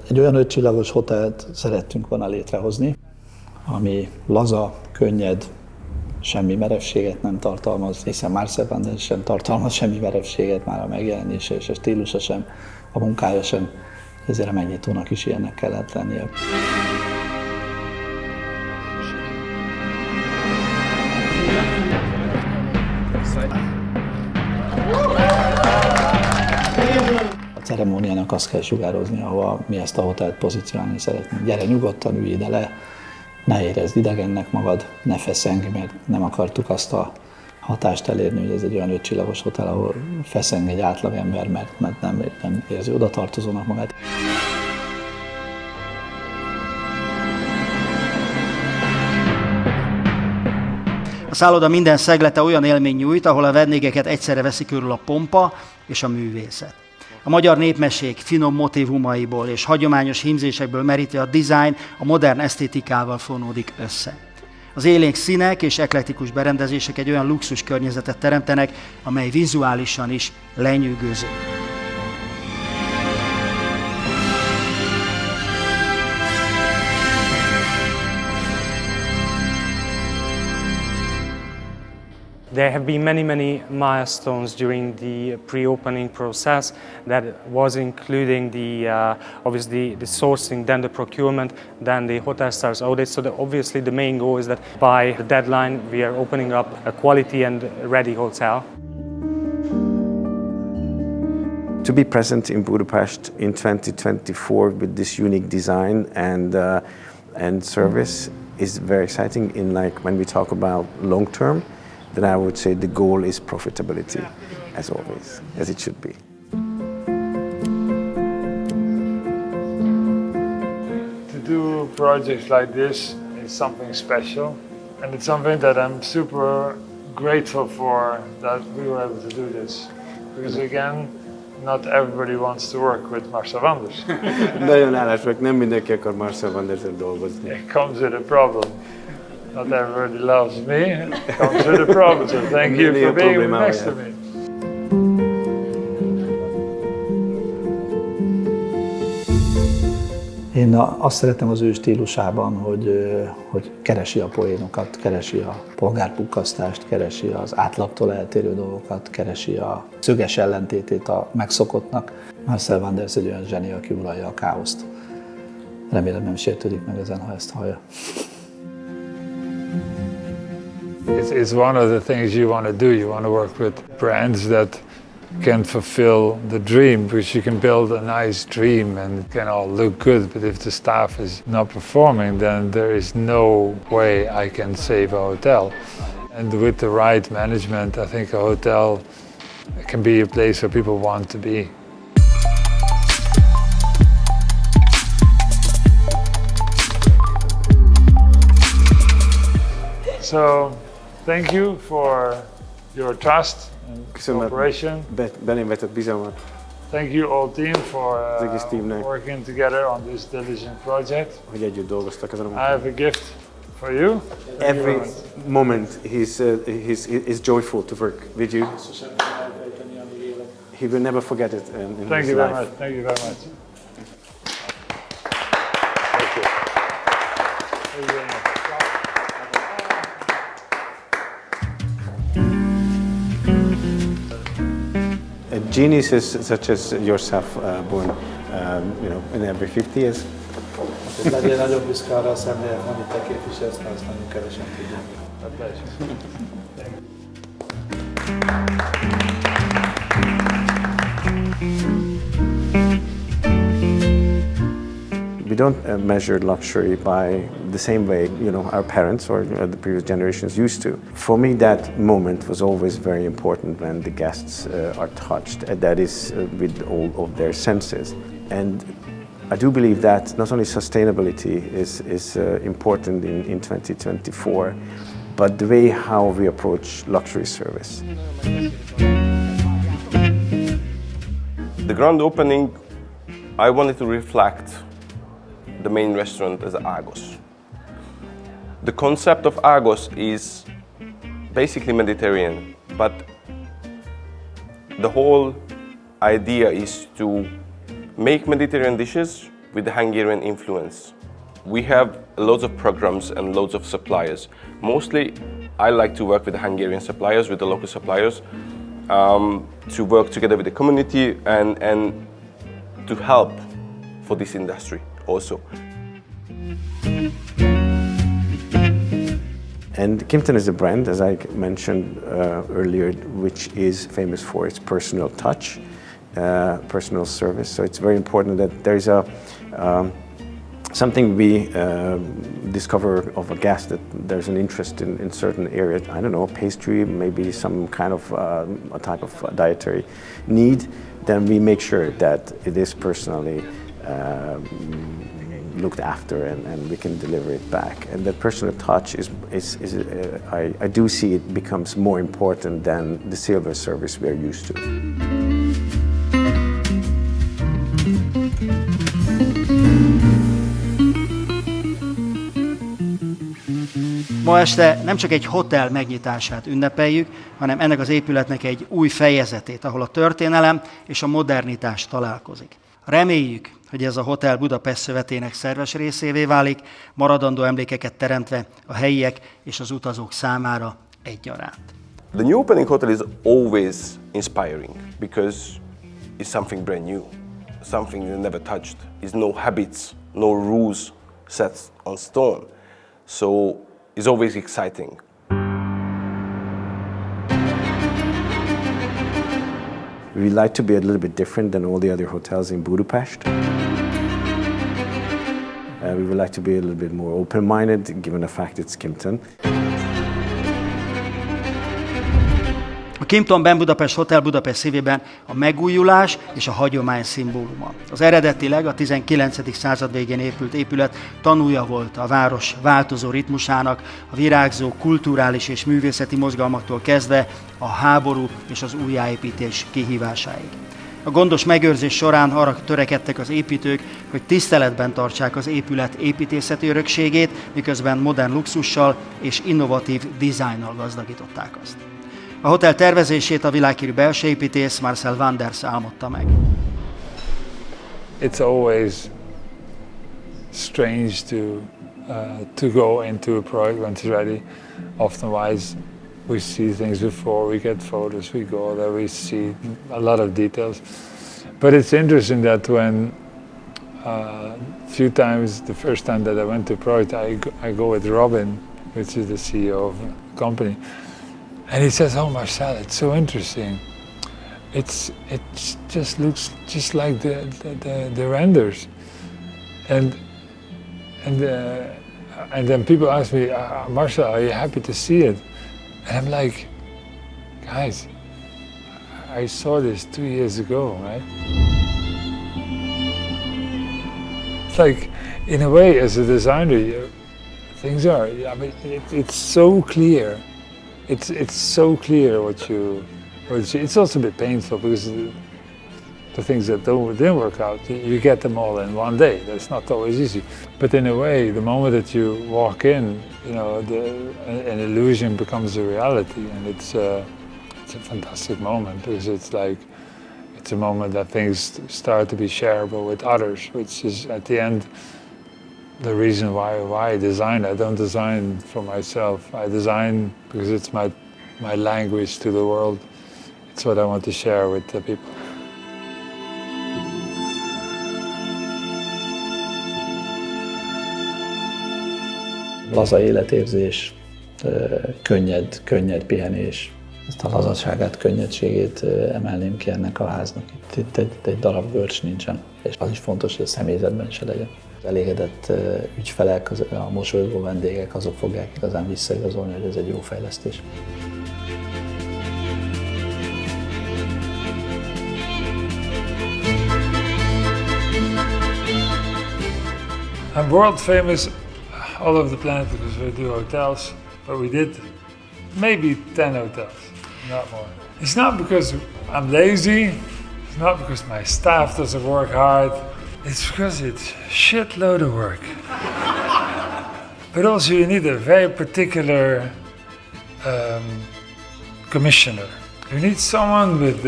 Egy olyan 5 csillagos hotelt szerettünk volna létrehozni, ami laza, könnyed, semmi merevséget nem tartalmaz, hiszen Marcel Wanders sem tartalmaz semmi merevséget, már a megjelenése és a stílusa sem, a munkája sem, ezért a megnyitónak is ilyennek kellett lennie. A ceremóniának azt kell sugározni, ahova mi ezt a hotelt pozícionálni szeretnénk. Gyere nyugodtan, ülj ide le, ne érezd idegennek magad, ne feszengj, mert nem akartuk azt a hatást elérni, hogy ez egy olyan 5 csillagos hotel, ahol feszeng egy átlagember, mert nem érzi oda tartozónak magát. A szálloda minden szeglete olyan élmény nyújt, ahol a vendégeket egyszerre veszi körül a pompa és a művészet. A magyar népmesék finom motívumaiból és hagyományos hímzésekből meríti a dizájn a modern esztétikával fonódik össze. Az élénk színek és eklektikus berendezések egy olyan luxus környezetet teremtenek, amely vizuálisan is lenyűgöző. There have been many milestones during the pre-opening process that was including obviously the sourcing, then the procurement, then the hotel stars audit. So obviously the main goal is that by the deadline we are opening up a quality and ready hotel. To be present in Budapest in 2024 with this unique design and service is very exciting. In like when we talk about long term, then I would say the goal is profitability, as always, as it should be. To do projects like this is something special, and it's something that I'm super grateful for that we were able to do this. Because again, not everybody wants to work with Marcel Wanders. Nagyon hálás vagyok, nem mindenki akar Marcel Wandersen dolgozni. It comes with a problem. Not everybody loves me, it comes with a problem, so thank you for being next to me. Én azt szeretem az ő stílusában, hogy keresi a poénokat, keresi a polgárpukkasztást, keresi az átlagtól eltérő dolgokat, keresi a szöges ellentétét a megszokottnak. Marcel Wanders egy olyan zseni, aki uralja a káoszt. Remélem nem sértődik meg ezen, ha ezt hallja. It's one of the things you want to do. You want to work with brands that can fulfill the dream, because you can build a nice dream and it can all look good, but if the staff is not performing, then there is no way I can save a hotel. And with the right management, I think a hotel can be a place where people want to be. So, thank you for your trust and cooperation. Belém vetett bizalmat. Thank you all team for working together on this diligent project. Hogy együtt dolgoztak ezen a I munkán. have a gift for you. Every moment he's joyful to work with you. He will never forget it in his life. Thank you very much. Thank you very much. Thank you. Thank you very much. Geniuses such as yourself born, in every 50 years. Legyél nagyon büszke arra a személyek, amit te képviselsz, mert azt nagyon kevesen tudják. We don't measure luxury by the same way, our parents or the previous generations used to. For me, that moment was always very important when the guests are touched, that is with all of their senses. And I do believe that not only sustainability is important in 2024, but the way how we approach luxury service. The grand opening, I wanted to reflect the main restaurant as Argos. The concept of Argos is basically Mediterranean, but the whole idea is to make Mediterranean dishes with the Hungarian influence. We have loads of programs and loads of suppliers. Mostly, I like to work with the Hungarian suppliers, with the local suppliers, to work together with the community and to help for this industry also. And Kimpton is a brand, as I mentioned earlier, which is famous for its personal touch, personal service. So it's very important that there's something we discover of a guest, that there's an interest in certain areas. I don't know, pastry, maybe some kind of a type of dietary need. Then we make sure that it is personally looked after and we can deliver it back. And that personal touch I do see it becomes more important than the silver service we are used to. Ma este nem csak egy hotel megnyitását ünnepeljük, hanem ennek az épületnek egy új fejezetét, ahol a történelem és a modernitás találkozik. Reméljük, hogy ez a hotel Budapest szövetének szerves részévé válik, maradandó emlékeket teremtve a helyiek és az utazók számára egyaránt. The new opening hotel is always inspiring because it's something brand new, something you never touched. It's no habits, no rules set on stone. So it's always exciting. We like to be a little bit different than all the other hotels in Budapest. We would like to be a little bit more open-minded, given the fact it's Kimpton. A Kimpton BEM Budapest Hotel Budapest szívében a megújulás és a hagyomány szimbóluma. Az eredetileg a 19. század végén épült épület tanúja volt a város változó ritmusának, a virágzó kulturális és művészeti mozgalmaktól kezdve a háború és az újjáépítés kihívásáig. A gondos megőrzés során arra törekedtek az építők, hogy tiszteletben tartsák az épület építészeti örökségét, miközben modern luxussal és innovatív dizájnnal gazdagították azt. A hotel tervezését a világhírű belső építész Marcel Wanders álmodta meg. It's always strange to go into a project when it's ready. Often we see things before we get photos, we go there, we see a lot of details. But it's interesting that when few times, the first time that I went to a project, I go with Robin, which is the CEO of the company. And he says, "Oh, Marcel, it's so interesting. It just looks just like the renders." And then people ask me, "Marcel, are you happy to see it?" And I'm like, "Guys, I saw this 2 years ago, right?" It's like, in a way, as a designer, things are. I mean, it's so clear. It's so clear what you. It's also a bit painful because the things that didn't work out, you get them all in one day. That's not always easy. But in a way, the moment that you walk in, you know, an illusion becomes a reality, and it's a fantastic moment because it's a moment that things start to be shareable with others, which is at the end the reason why I design. I don't design for myself. I design because it's my language to the world. It's what I want to share with the people. Laza életérzés, könnyed pihenés. Ezt a lazaságát, könnyedségét emelném ki ennek a háznak. Itt egy darab görcs nincsen, és az is fontos, hogy a személyzetben se legyen. Az elégedett ügyfelek, a mosolygó vendégek, azok fogják igazán visszaigazolni, hogy ez egy jó fejlesztés. I'm world famous all over the planet because we do hotels, but we did maybe 10 hotels, not more. It's not because I'm lazy, it's not because my staff doesn't work hard, it's because it's a shitload of work. But also you need a very particular commissioner. You need someone with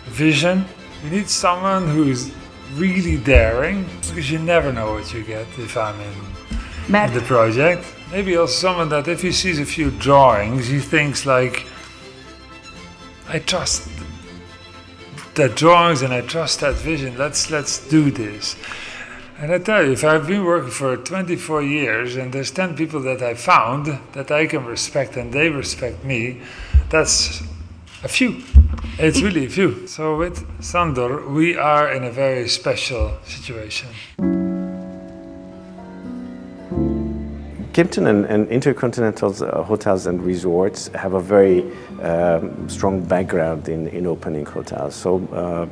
vision, you need someone who's really daring, because you never know what you get if I'm in the project. Maybe also someone that if he sees a few drawings, he thinks like, I trust that drawings and I trust that vision, let's do this. And I tell you, if I've been working for 24 years and there's 10 people that I found that I can respect and they respect me, that's a few. It's really a few. So with Sandor, we are in a very special situation. Kimpton and Intercontinental Hotels and Resorts have a very strong background in opening hotels. So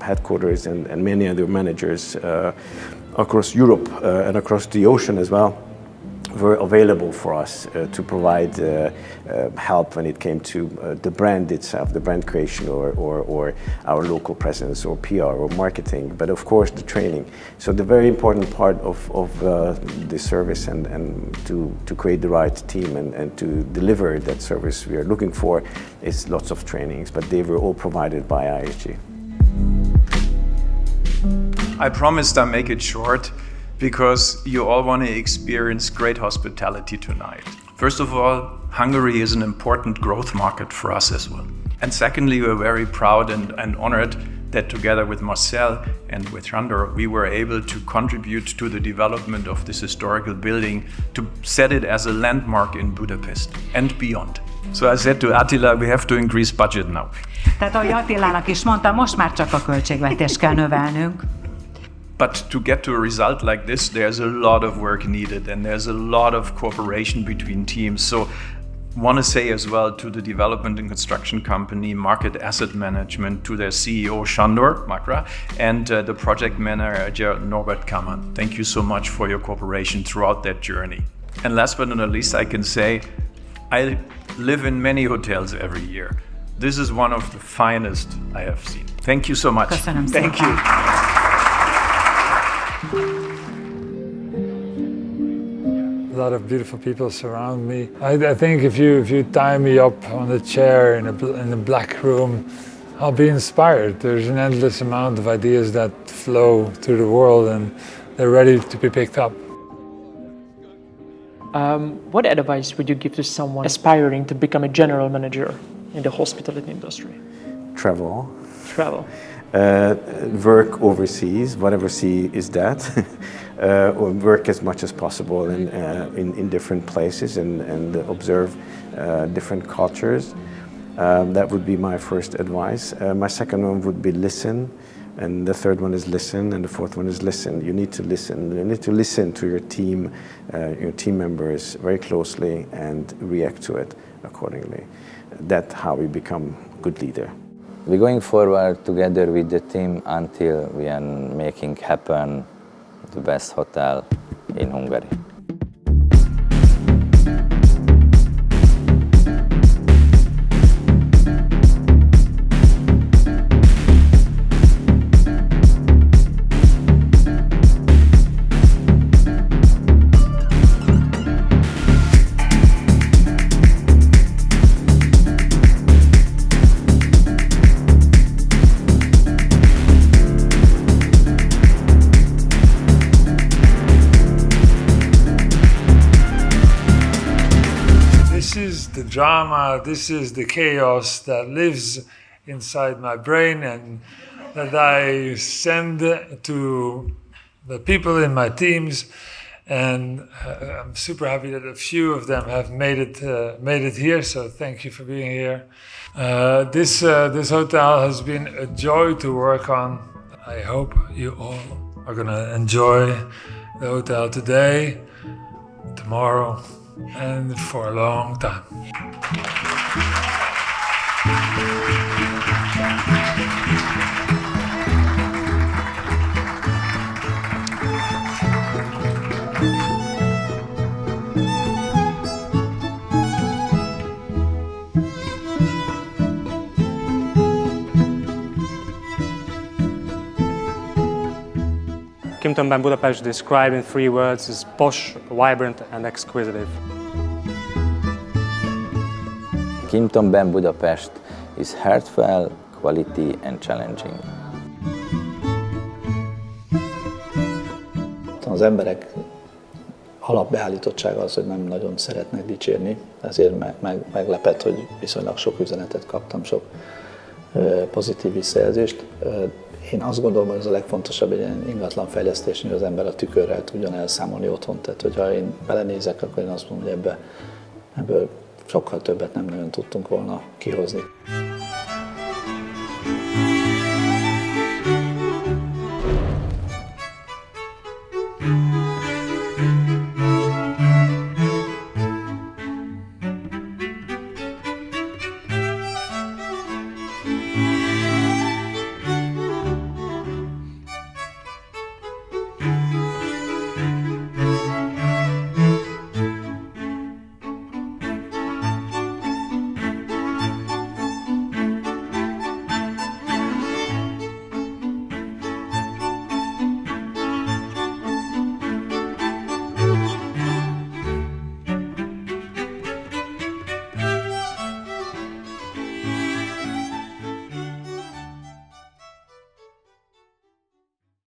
headquarters and many other managers across Europe and across the ocean as well were available for us to provide help when it came to the brand itself, the brand creation or our local presence or PR or marketing, but of course the training. So the very important part of the service and to create the right team and to deliver that service we are looking for is lots of trainings, but they were all provided by IHG. I promised I'll make it short, because you all want to experience great hospitality tonight. First of all, Hungary is an important growth market for us as well. And secondly, we're very proud and honored that together with Marcel and with Sandor, we were able to contribute to the development of this historical building, to set it as a landmark in Budapest and beyond. So I said to Attila, we have to increase budget now. Tehát ahogy Attilának is mondtam, most már csak a költségvetést kell növelnünk. But to get to a result like this, there's a lot of work needed and there's a lot of cooperation between teams. So I want to say as well to the development and construction company, Market Asset Management, to their CEO, Sandor Makra, and the project manager, Norbert Kammann. Thank you so much for your cooperation throughout that journey. And last but not least, I can say, I live in many hotels every year. This is one of the finest I have seen. Thank you so much. Köszönöm Thank szépen. you. A lot of beautiful people surround me. I think if you tie me up on a chair in a black room, I'll be inspired. There's an endless amount of ideas that flow through the world and they're ready to be picked up. What advice would you give to someone aspiring to become a general manager in the hospitality industry? Travel. Work overseas, whatever sea is that, or work as much as possible in different places and observe different cultures. That would be my first advice. My second one would be listen, and the third one is listen, and the fourth one is listen. You need to listen. You need to listen to your team members very closely and react to it accordingly. That's how we become a good leader. We're going forward together with the team until we are making happen the best hotel in Hungary. The drama, this is the chaos that lives inside my brain and that I send to the people in my teams, and I'm super happy that a few of them have made it here, so thank you for being here. This hotel has been a joy to work on. I hope you all are gonna enjoy the hotel today, tomorrow, and for a long time. Kimpton BEM Budapest, described in 3 words, is posh, vibrant and exquisitive. Kimpton BEM Budapest is heartfelt, quality and challenging. tapasztalatom, az emberek alapbeállítottsága az, hogy nem nagyon szeretnek dicsérni, ezért meglepett, hogy viszonylag sok üzenetet kaptam, sok pozitív visszajelzést. Én azt gondolom, hogy ez a legfontosabb egy ilyen ingatlanfejlesztésnél, hogy az ember a tükörrel tudjon elszámolni otthon. Tehát, hogyha én belenézek, akkor én azt mondom, hogy ebből sokkal többet nem nagyon tudtunk volna kihozni.